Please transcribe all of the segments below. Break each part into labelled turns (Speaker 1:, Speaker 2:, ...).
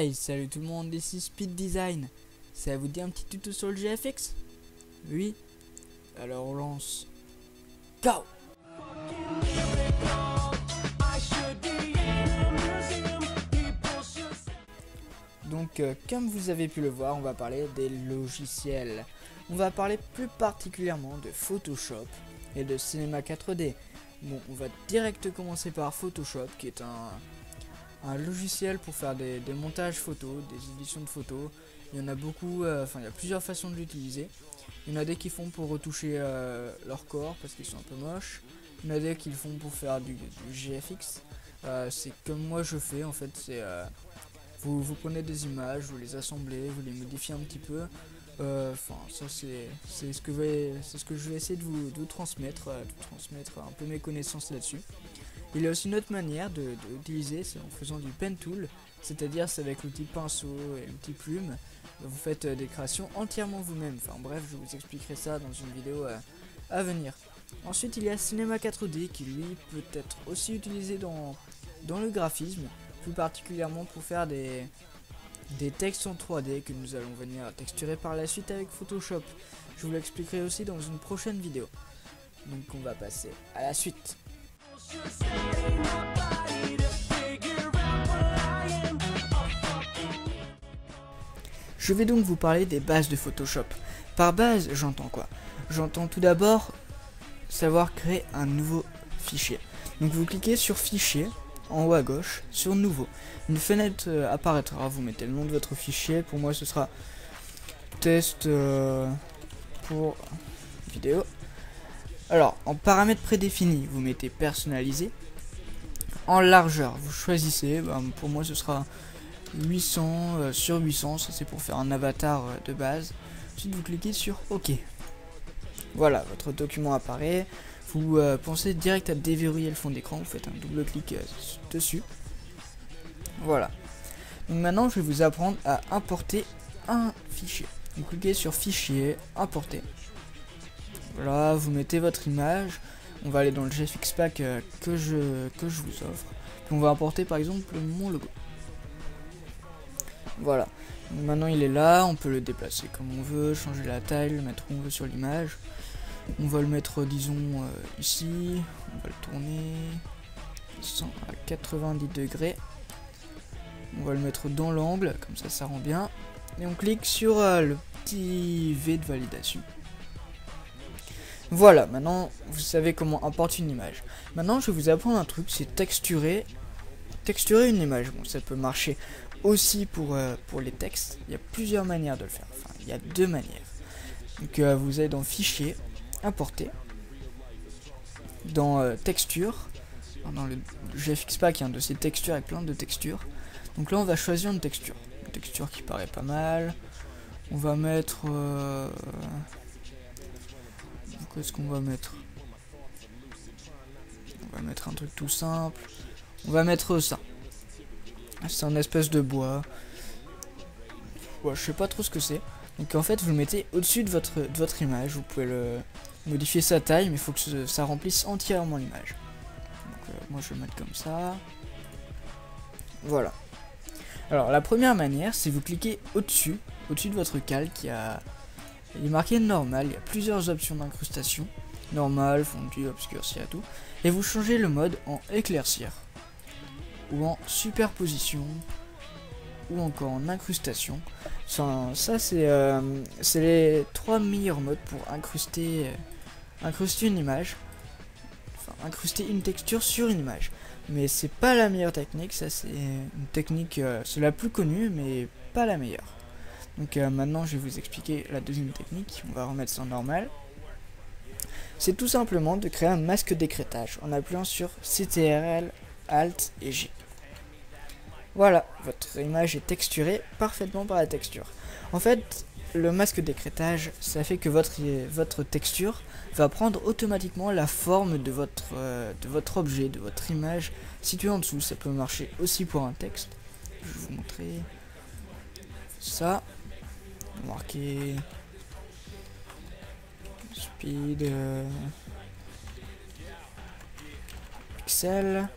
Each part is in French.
Speaker 1: Hey, salut tout le monde, ici Speed Design. Ça vous dit un petit tuto sur le GFX? Oui? Alors on lance. Go! Donc comme vous avez pu le voir, on va parler des logiciels. On va parler plus particulièrement de Photoshop et de Cinema 4D. Bon, on va direct commencer par Photoshop, qui est un logiciel pour faire des montages photos, des éditions de photos. Il y en a beaucoup, il y a plusieurs façons de l'utiliser. Il y en a des qui font pour retoucher leur corps parce qu'ils sont un peu moches. Il y en a des qui le font pour faire du GFX. C'est comme moi je fais en fait. C'est vous prenez des images, vous les assemblez, vous les modifiez un petit peu. Ça c'est ce que je vais essayer de vous transmettre, un peu mes connaissances là-dessus. Il y a aussi une autre manière de l'utiliser, c'est en faisant du pen tool, c'est-à-dire c'est avec l'outil pinceau et l'outil plume. Vous faites des créations entièrement vous-même. Enfin bref, je vous expliquerai ça dans une vidéo à venir. Ensuite, il y a Cinema 4D qui lui peut être aussi utilisé dans le graphisme, plus particulièrement pour faire des textes en 3D que nous allons venir texturer par la suite avec Photoshop. Je vous l'expliquerai aussi dans une prochaine vidéo. Donc on va passer à la suite. Je vais donc vous parler des bases de Photoshop. Par base, j'entends quoi? J'entends tout d'abord savoir créer un nouveau fichier. Donc vous cliquez sur fichier, en haut à gauche, sur nouveau. Une fenêtre apparaîtra, vous mettez le nom de votre fichier, pour moi ce sera test pour vidéo. Alors, en paramètres prédéfinis, vous mettez personnalisé. En largeur, vous choisissez, pour moi ce sera 800 sur 800, ça c'est pour faire un avatar de base. Ensuite vous cliquez sur OK. Voilà, votre document apparaît. Vous pensez direct à déverrouiller le fond d'écran, vous faites un double clic dessus. Voilà. Donc maintenant je vais vous apprendre à importer un fichier. Vous cliquez sur fichier, importer. Voilà, vous mettez votre image. On va aller dans le GFX Pack que je vous offre. Puis on va importer par exemple mon logo. Voilà. Donc maintenant il est là, on peut le déplacer comme on veut, changer la taille, le mettre où on veut sur l'image. On va le mettre disons ici, on va le tourner à 90 degrés. On va le mettre dans l'angle, comme ça rend bien. Et on clique sur le petit V de validation. Voilà, maintenant vous savez comment importer une image. Maintenant je vais vous apprendre un truc, c'est texturer une image. Bon, ça peut marcher aussi pour les textes. Il y a plusieurs manières de le faire. Enfin, il y a deux manières. Donc vous allez dans fichier, importer, dans texture, dans le GFX Pack, il y a un dossier texture avec plein de textures. Donc là on va choisir une texture qui paraît pas mal. On va mettre qu'est-ce qu'on va mettre? On va mettre un truc tout simple. On va mettre ça. C'est un espèce de bois. Ouais, je sais pas trop ce que c'est. Donc en fait vous le mettez au-dessus de votre image. Vous pouvez le modifier sa taille, mais il faut que ça remplisse entièrement l'image. Donc moi je vais le mettre comme ça. Voilà. Alors la première manière, c'est vous cliquez au-dessus de votre calque. Il est marqué normal. Il y a plusieurs options d'incrustation. Normal, fondu, obscurcir et tout. Et vous changez le mode en éclaircir. Ou en superposition. Ou encore en incrustation. Enfin, ça c'est les trois meilleurs modes pour incruster une image. Enfin, incruster une texture sur une image. Mais c'est pas la meilleure technique, ça c'est une technique, c'est la plus connue, mais pas la meilleure. Donc maintenant je vais vous expliquer la deuxième technique, on va remettre ça en normal. C'est tout simplement de créer un masque d'écrêtage en appuyant sur CTRL, Alt et G. Voilà, votre image est texturée parfaitement par la texture. En fait, le masque d'écrêtage, ça fait que votre texture va prendre automatiquement la forme de votre objet, de votre image située en dessous. Ça peut marcher aussi pour un texte. Je vais vous montrer ça. Marquer speed pixel.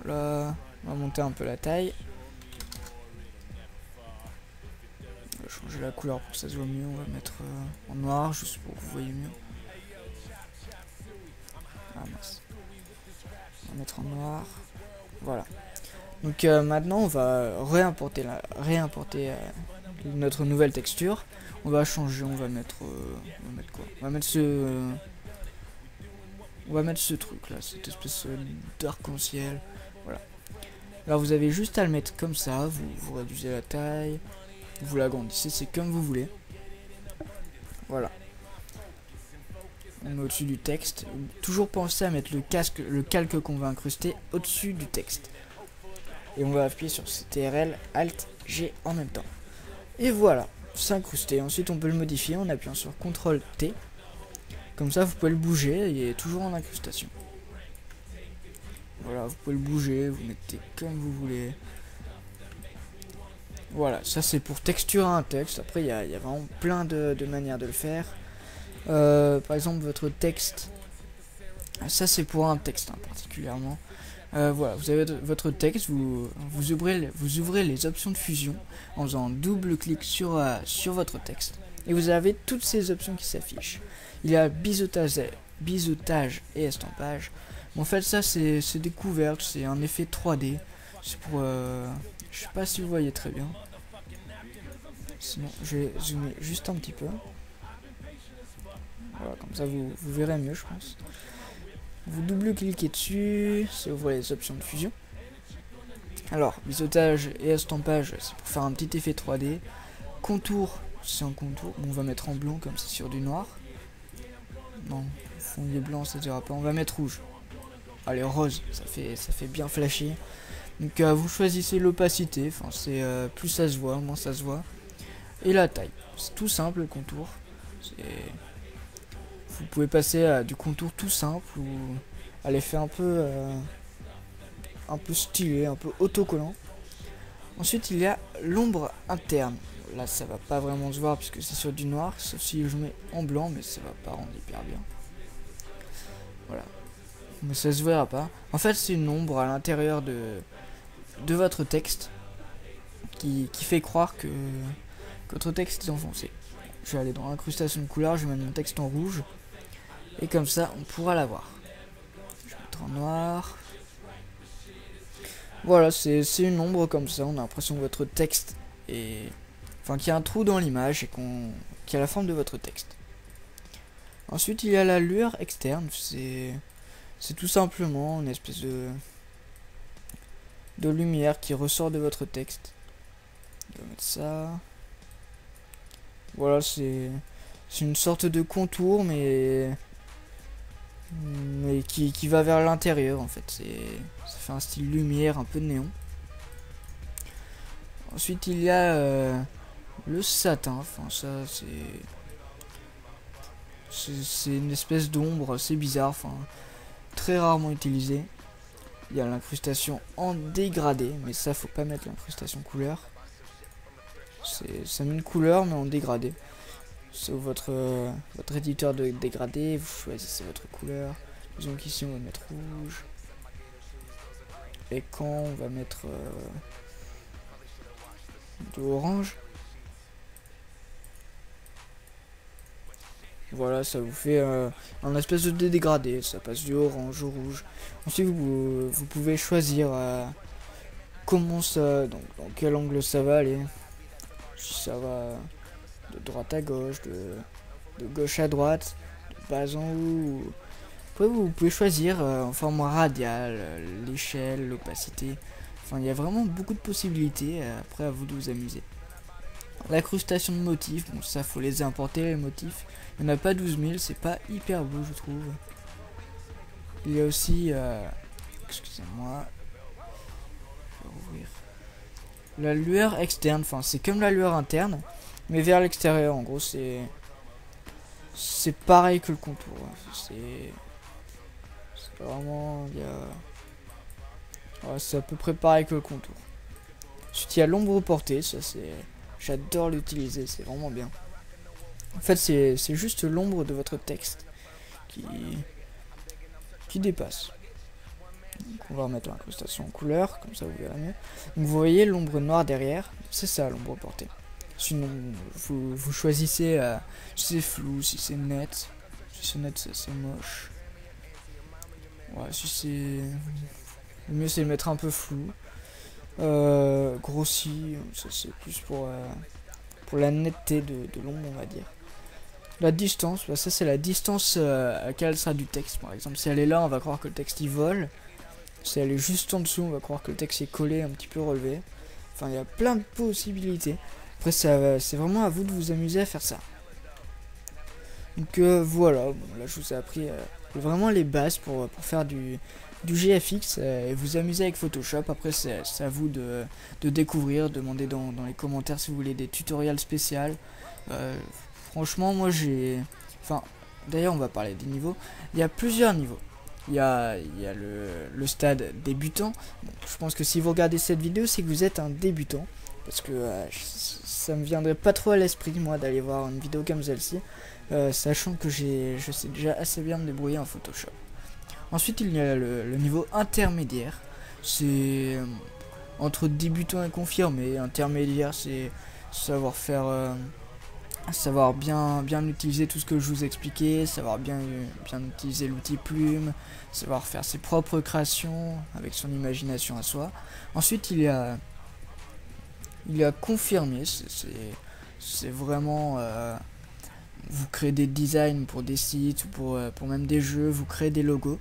Speaker 1: Là, on va monter un peu la taille. changer la couleur pour que ça se voit mieux. On va mettre en noir, juste pour que vous voyez mieux. Ah mince. On va mettre en noir. Voilà. Donc maintenant, on va réimporter notre nouvelle texture. On va changer, on va mettre quoi? On va mettre ce truc là, cette espèce d'arc-en-ciel. Voilà. Alors vous avez juste à le mettre comme ça, vous réduisez la taille, vous l'agrandissez, c'est comme vous voulez. Voilà. On met au-dessus du texte. Toujours penser à mettre le calque qu'on va incruster au-dessus du texte. Et on va appuyer sur CTRL, Alt, G en même temps. Et voilà, c'est incrusté. Ensuite on peut le modifier en appuyant sur CTRL T. Comme ça vous pouvez le bouger, il est toujours en incrustation. Voilà, vous pouvez le bouger, vous mettez comme vous voulez. Voilà, ça c'est pour texturer un texte. Après il y a vraiment plein de manières de le faire. Par exemple votre texte. Ça c'est pour un texte particulièrement. Voilà, vous avez votre texte, vous ouvrez les options de fusion en faisant un double clic sur votre texte. Et vous avez toutes ces options qui s'affichent. Il y a biseautage et estampage. En fait ça c'est découvert, c'est un effet 3D. C'est pour... je sais pas si vous voyez très bien. Sinon je vais zoomer juste un petit peu. Voilà, comme ça vous verrez mieux je pense. Vous double-cliquez dessus, ça ouvre les options de fusion. Alors, biseautage et estampage, c'est pour faire un petit effet 3D. Contour, c'est un contour. Bon, on va mettre en blanc comme c'est sur du noir. Non, fond il est blanc, ça ne dira pas. On va mettre rouge. Allez, rose, ça fait bien flashy. Donc, vous choisissez l'opacité. Enfin, c'est plus ça se voit, moins ça se voit. Et la taille. C'est tout simple le contour. Vous pouvez passer à du contour tout simple ou à l'effet un peu stylé, un peu autocollant. Ensuite il y a l'ombre interne. Là ça va pas vraiment se voir puisque c'est sur du noir, sauf si je mets en blanc, mais ça va pas rendre hyper bien. Voilà. Mais ça se verra pas. En fait c'est une ombre à l'intérieur de votre texte qui fait croire que votre texte est enfoncé. Je vais aller dans l'incrustation de couleur, je vais mettre mon texte en rouge. Et comme ça, on pourra la voir. Je vais mettre en noir. Voilà, c'est une ombre comme ça. On a l'impression que votre texte est... Enfin, qu'il y a un trou dans l'image et qu'il y a la forme de votre texte. Ensuite, il y a la lueur externe. C'est tout simplement une espèce de lumière qui ressort de votre texte. On va mettre ça. Voilà, c'est une sorte de contour, mais qui va vers l'intérieur en fait. Ça fait un style lumière, un peu de néon. Ensuite il y a le satin. Enfin ça c'est une espèce d'ombre, c'est bizarre, enfin très rarement utilisé. Il y a l'incrustation en dégradé, mais ça faut pas mettre l'incrustation couleur. Ça met une couleur mais en dégradé. C'est votre éditeur de dégradé, vous choisissez votre couleur. Disons qu'ici on va mettre rouge. Et quand on va mettre de orange. Voilà, ça vous fait un espèce de dégradé, ça passe du orange au rouge. Ensuite vous pouvez choisir comment ça, donc dans quel angle ça va aller. Si ça va de droite à gauche, de gauche à droite, de bas en haut. Après vous pouvez choisir en format radial, l'échelle, l'opacité. Enfin il y a vraiment beaucoup de possibilités, après à vous de vous amuser. L'incrustation de motifs, bon ça faut les importer les motifs. Il n'y en a pas 12 000, c'est pas hyper beau je trouve. Il y a aussi, excusez-moi, je vais rouvrir. La lueur externe, enfin c'est comme la lueur interne, mais vers l'extérieur. En gros c'est pareil que le contour. C'est vraiment, ouais, c'est à peu près pareil que le contour. Ensuite il y a l'ombre portée, ça c'est, j'adore l'utiliser, c'est vraiment bien. En fait c'est juste l'ombre de votre texte qui dépasse. Donc, on va remettre l'incrustation en couleur, comme ça vous verrez mieux. Donc vous voyez l'ombre noire derrière, c'est ça l'ombre portée. Sinon vous choisissez si c'est flou, si c'est net. Si c'est net c'est moche. Ouais, si c'est... Le mieux c'est de mettre un peu flou. Grossi, ça c'est plus pour la netteté de l'ombre, on va dire. La distance, bah ça c'est la distance à laquelle sera du texte. Par exemple, si elle est là, on va croire que le texte il vole. Si elle est juste en dessous, on va croire que le texte est collé, un petit peu relevé. Enfin, il y a plein de possibilités. Après, c'est vraiment à vous de vous amuser à faire ça. Donc voilà, bon, là je vous ai appris vraiment les bases pour faire du GFX et vous amuser avec Photoshop. Après c'est à vous de découvrir, demandez dans les commentaires si vous voulez des tutoriels spéciaux. Franchement moi j'ai... Enfin d'ailleurs on va parler des niveaux. Il y a plusieurs niveaux. Il y a le stade débutant. Bon, je pense que si vous regardez cette vidéo c'est que vous êtes un débutant. Parce que ça me viendrait pas trop à l'esprit moi d'aller voir une vidéo comme celle-ci. Sachant que je sais déjà assez bien me débrouiller en Photoshop. Ensuite il y a le niveau intermédiaire. C'est entre débutant et confirmé. Intermédiaire c'est savoir faire... savoir bien utiliser tout ce que je vous expliquais, savoir bien utiliser l'outil plume, savoir faire ses propres créations avec son imagination à soi. Ensuite il y a confirmé, c'est vraiment... vous créez des designs pour des sites ou pour même des jeux, vous créez des logos.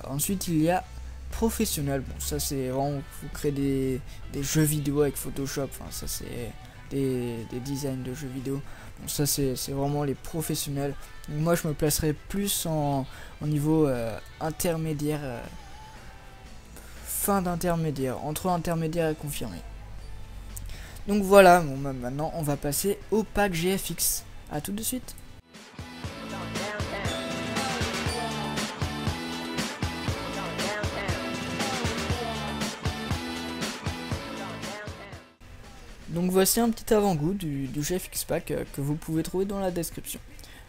Speaker 1: Ensuite il y a professionnel, bon ça c'est vraiment, vous créez des jeux vidéo avec Photoshop, enfin ça c'est des designs de jeux vidéo. Bon ça c'est vraiment les professionnels. Donc, moi je me placerai plus en niveau intermédiaire, fin d'intermédiaire, entre intermédiaire et confirmé. Donc voilà, bon, maintenant on va passer au pack GFX. A tout de suite. Donc voici un petit avant-goût du GFX Pack que vous pouvez trouver dans la description.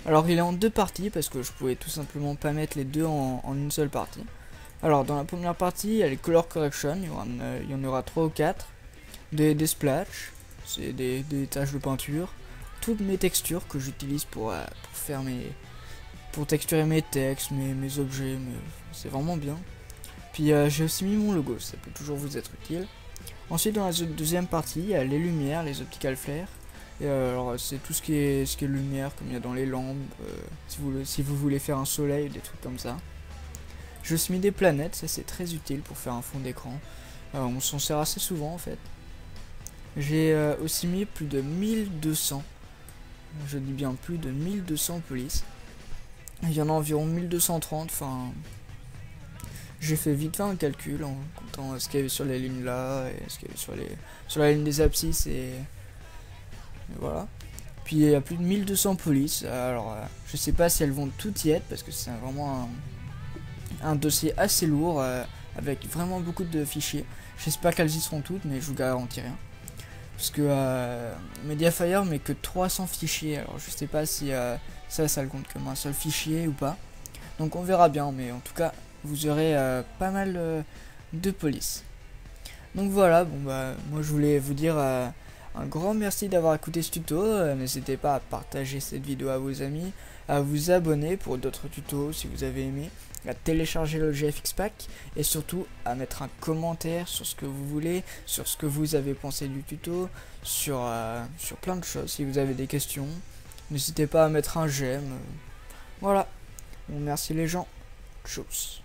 Speaker 1: Alors il est en deux parties parce que je pouvais tout simplement pas mettre les deux en une seule partie. Alors dans la première partie il y a les color correction, il y en aura 3 ou 4. Des splashs, c'est des taches de peinture. Toutes mes textures que j'utilise pour texturer mes textes, mes objets, c'est vraiment bien. Puis j'ai aussi mis mon logo, ça peut toujours vous être utile. Ensuite dans la deuxième partie, il y a les lumières, les optical flares. Et alors c'est tout ce qui est lumière, comme il y a dans les lampes, si vous voulez faire un soleil, des trucs comme ça. J'ai aussi mis des planètes, ça c'est très utile pour faire un fond d'écran. On s'en sert assez souvent en fait. J'ai aussi mis plus de 1200. Je dis bien plus de 1200 polices. Il y en a environ 1230, enfin... J'ai fait vite fait un calcul en comptant ce qu'il y avait sur les lignes là, et ce qu'il y avait sur la ligne des abscisses, et voilà. Puis il y a plus de 1200 polices, alors je sais pas si elles vont toutes y être, parce que c'est vraiment un dossier assez lourd, avec vraiment beaucoup de fichiers. J'espère qu'elles y seront toutes, mais je vous garantis rien. Parce que Mediafire met que 300 fichiers, alors je sais pas si ça le compte comme un seul fichier ou pas. Donc on verra bien, mais en tout cas vous aurez pas mal de police. Donc voilà, bon bah moi je voulais vous dire un grand merci d'avoir écouté ce tuto. N'hésitez pas à partager cette vidéo à vos amis, à vous abonner pour d'autres tutos si vous avez aimé, à télécharger le GFX Pack et surtout à mettre un commentaire sur ce que vous voulez, sur ce que vous avez pensé du tuto, sur plein de choses. Si vous avez des questions, n'hésitez pas à mettre un j'aime. Voilà, bon, merci les gens, tchuss.